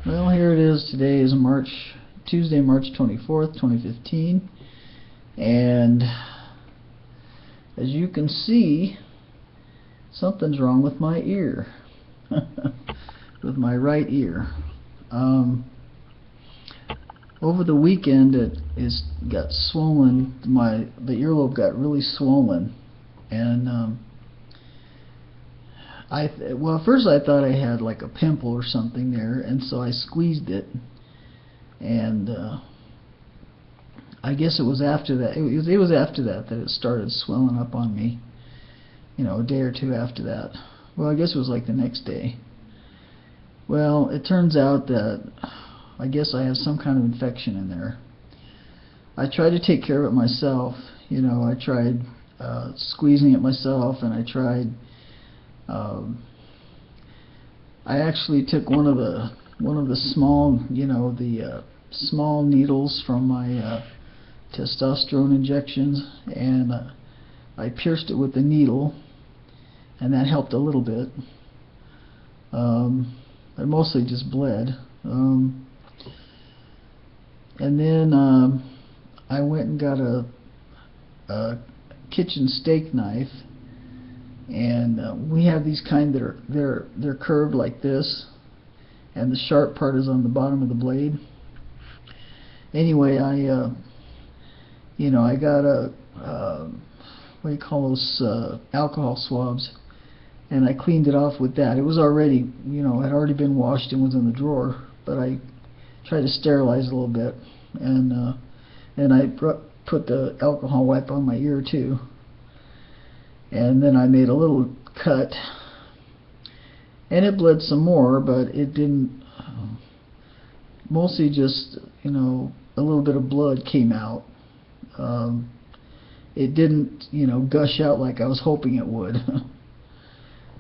Well, here it is. Today is Tuesday, March 24th, 2015, and as you can see, something's wrong with my ear, with my right ear. Over the weekend, it got swollen. The earlobe got really swollen, and well, at first I thought I had like a pimple or something there, and so I squeezed it, and I guess it was after that. It was after that it started swelling up on me. You know, a day or two after that. Well, I guess it was like the next day. Well, it turns out that I guess I have some kind of infection in there. I tried to take care of it myself. You know, I tried squeezing it myself, and I tried. I actually took one of the small, the small needles from my testosterone injections, and I pierced it with the needle, and that helped a little bit. I mostly just bled. And then I went and got a kitchen steak knife, and we have these kind that are they're curved like this, and the sharp part is on the bottom of the blade. Anyway, I got a what do you call those, alcohol swabs, and I cleaned it off with that. It was already, had already been washed and was in the drawer, but I tried to sterilize it a little bit, and I put the alcohol wipe on my ear too. And then I made a little cut, and it bled some more, but it didn't, mostly just, a little bit of blood came out. It didn't, gush out like I was hoping it would.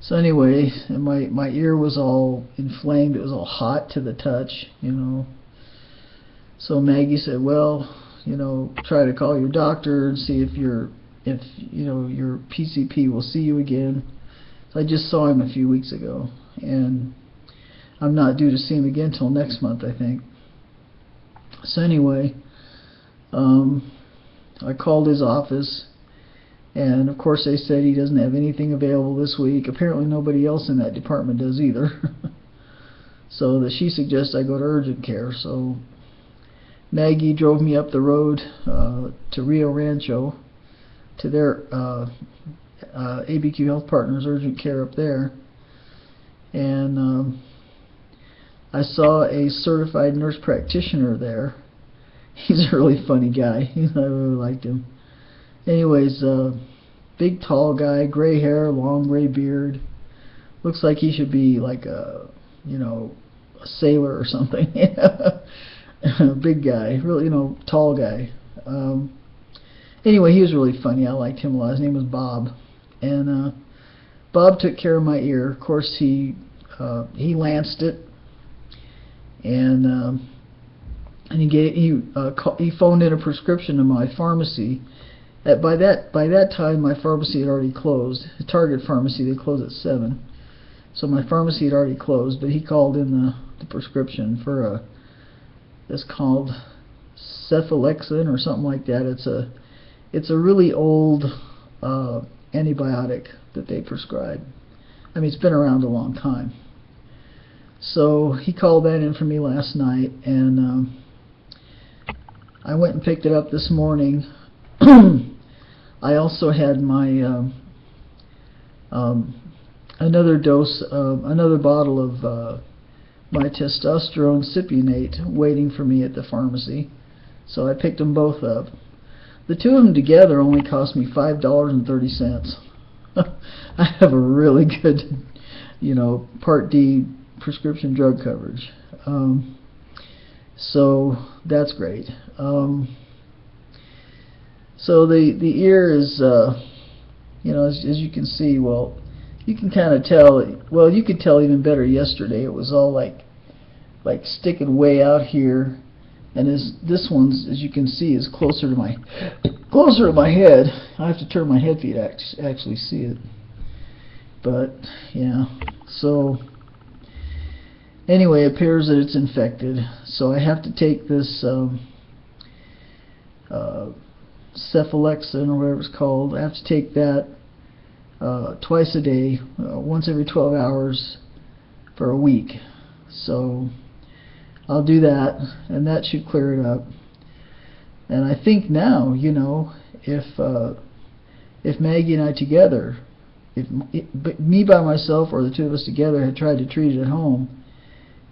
So anyway, my ear was all inflamed. It was all hot to the touch, So Maggie said, well, try to call your doctor and see if your PCP will see you again. So I just saw him a few weeks ago, and I'm not due to see him again till next month, I think. So anyway, I called his office, and of course they said he doesn't have anything available this week. Apparently nobody else in that department does either. So that she suggests I go to urgent care. So Maggie drove me up the road to Rio Rancho, to their ABQ Health Partners urgent care up there, and I saw a certified nurse practitioner there. He's a really funny guy. I really liked him. Anyways, big tall guy, gray hair, long gray beard. Looks like he should be like a sailor or something. Big guy, really, tall guy. Anyway, he was really funny. I liked him a lot. His name was Bob, and Bob took care of my ear. Of course, he lanced it, and he phoned in a prescription to my pharmacy. By that time, my pharmacy had already closed. The Target pharmacy, they close at 7, so my pharmacy had already closed. But he called in the prescription for it's called cephalexin or something like that. It's a really old antibiotic that they prescribe. I mean, it's been around a long time. So he called that in for me last night, and I went and picked it up this morning. I also had my another bottle of my testosterone cypionate waiting for me at the pharmacy. So I picked them both up. The two of them together only cost me $5.30. I have a really good, Part D prescription drug coverage. So that's great. So the ear is, as you can see, well, you can kind of tell. Well, you could tell even better yesterday. It was all like sticking way out here. And this one's, as you can see, is closer to my head. I have to turn my head for you to actually see it. But yeah, so Anyway, it appears that it's infected, so I have to take this cephalexin or whatever it's called. I have to take that twice a day, once every 12 hours for a week. So I'll do that, and that should clear it up. And I think now, you know, if Maggie and I together, if me by myself or the two of us together had tried to treat it at home,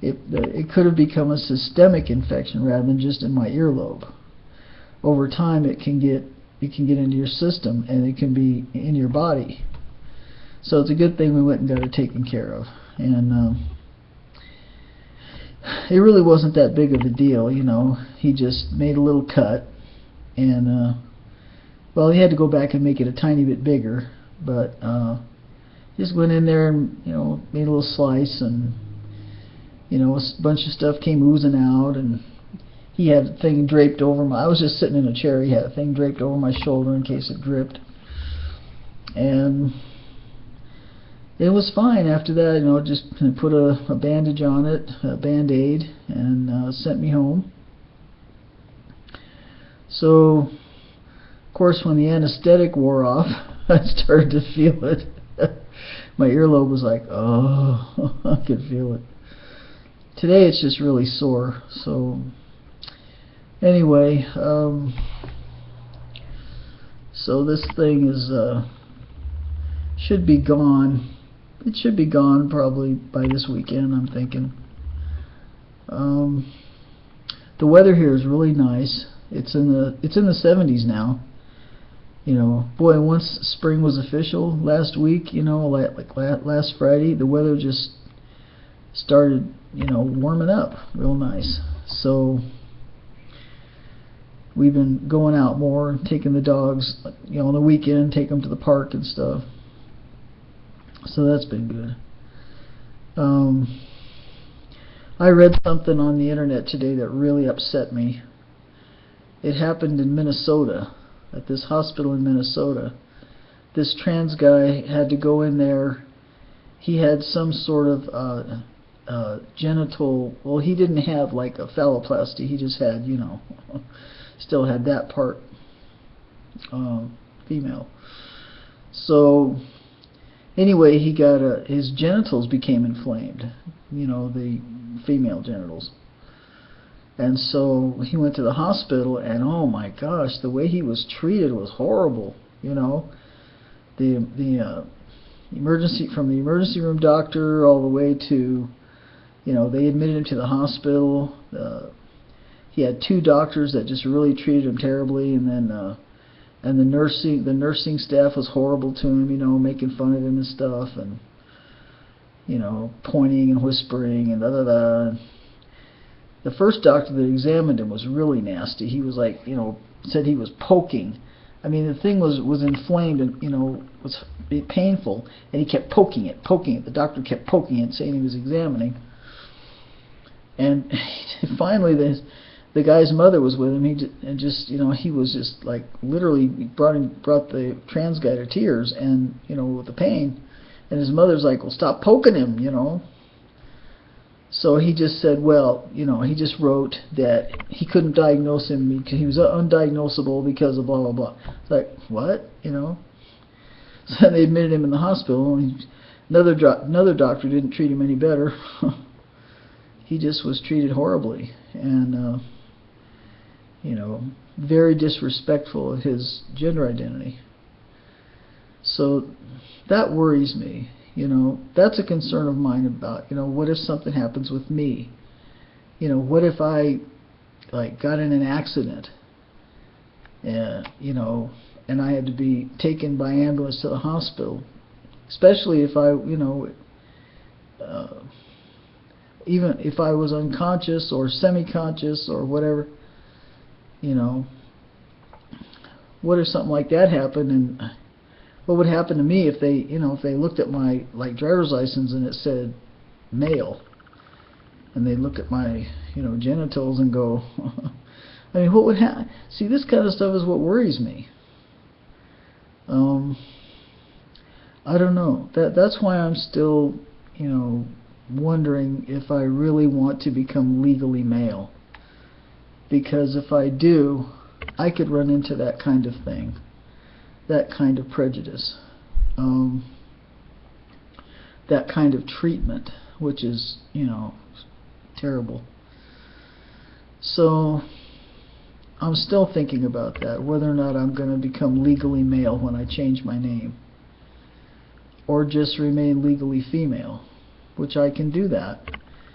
it could have become a systemic infection rather than just in my earlobe. Over time, it can get into your system, and it can be in your body. So it's a good thing we went and got it taken care of. And it really wasn't that big of a deal, you know. He just made a little cut, and well, he had to go back and make it a tiny bit bigger, but just went in there and, you know, made a little slice, and, you know, a bunch of stuff came oozing out, and he had a thing draped over my, I was just sitting in a chair, he had a thing draped over my shoulder in case it dripped. And it was fine after that, you know, just put a bandage on it, a Band-Aid, and sent me home. So, of course, when the anesthetic wore off, I started to feel it. My earlobe was like, oh, I could feel it. Today it's just really sore, so anyway, so this thing is should be gone. It should be gone probably by this weekend, I'm thinking. The weather here is really nice. It's in the 70s now. You know, boy, once spring was official last week, you know, like last Friday, the weather just started, you know, warming up real nice. So we've been going out more, taking the dogs, you know, on the weekend, take them to the park and stuff. So that's been good. I read something on the internet today that really upset me. It happened in Minnesota, at this hospital in Minnesota. This trans guy had to go in there. He had some sort of genital, well, he didn't have like a phalloplasty, he just had, you know, still had that part female. So anyway, he got his genitals became inflamed, you know, the female genitals. And so he went to the hospital, and oh my gosh, the way he was treated was horrible. You know, the emergency, from the emergency room doctor all the way to, you know, they admitted him to the hospital. He had two doctors that just really treated him terribly, and then and the nursing staff was horrible to him, you know, making fun of him and stuff, and, you know, pointing and whispering and da da da. The first doctor that examined him was really nasty. He was like, you know, said he was poking. I mean, the thing was inflamed and, you know, was painful, and he kept poking it. The doctor kept poking it, saying he was examining. And finally, the guy's mother was with him. And just, you know, he was just like literally brought the trans guy to tears, and, you know, with the pain. And his mother's like, well, stop poking him, you know. So he just said, well, you know, he just wrote that he couldn't diagnose him because he was undiagnosable because of blah, blah, blah. It's like, what? You know? So they admitted him in the hospital, and another doctor didn't treat him any better. He just was treated horribly, and, you know, very disrespectful of his gender identity. So that worries me. You know, that's a concern of mine about, you know, what if something happens with me? You know, what if I, like, got in an accident, and, you know, and I had to be taken by ambulance to the hospital, especially if I, you know, even if I was unconscious or semi-conscious or whatever, you know, what if something like that happened? And what would happen to me if they, you know, if they looked at my, like, driver's license and it said male, and they look at my, you know, genitals and go, I mean, what would happen? See, this kind of stuff is what worries me. I don't know. That's why I'm still, you know, wondering if I really want to become legally male. Because if I do, I could run into that kind of thing, that kind of prejudice, that kind of treatment, which is, terrible. So I'm still thinking about that, whether or not I'm going to become legally male when I change my name, or just remain legally female, which I can do that.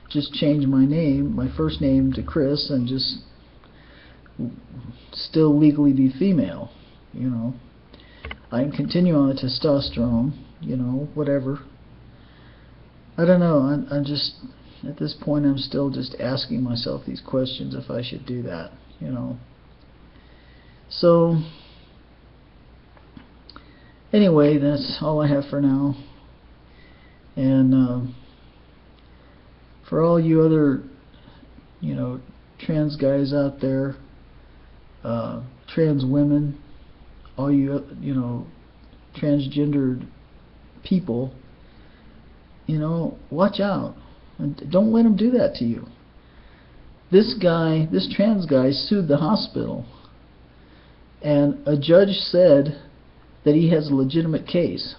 Just change my name, my first name, to Chris, and just still legally be female. I can continue on the testosterone, whatever. I don't know. I'm just, at this point, I'm still just asking myself these questions if I should do that, So, anyway, that's all I have for now. And for all you other, trans guys out there, trans women, all you, transgendered people, watch out. And don't let them do that to you. This trans guy sued the hospital, and a judge said that he has a legitimate case.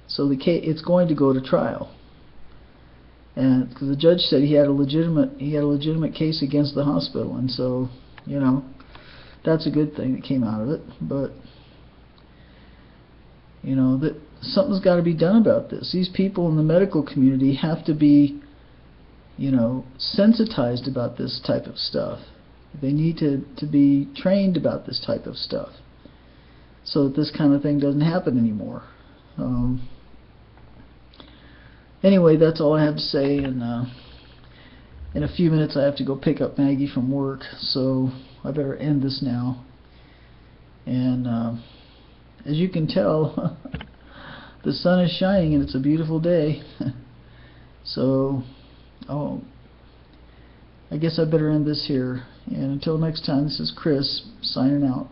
So it's going to go to trial. And because the judge said he had a legitimate case against the hospital, and so, that's a good thing that came out of it. But that something's got to be done about this. These people in the medical community have to be, sensitized about this type of stuff. They need to be trained about this type of stuff, so that this kind of thing doesn't happen anymore. Anyway, that's all I have to say, and in a few minutes I have to go pick up Maggie from work, so I better end this now. And as you can tell, the sun is shining and it's a beautiful day. So, I guess I better end this here. And until next time, this is Chris, signing out.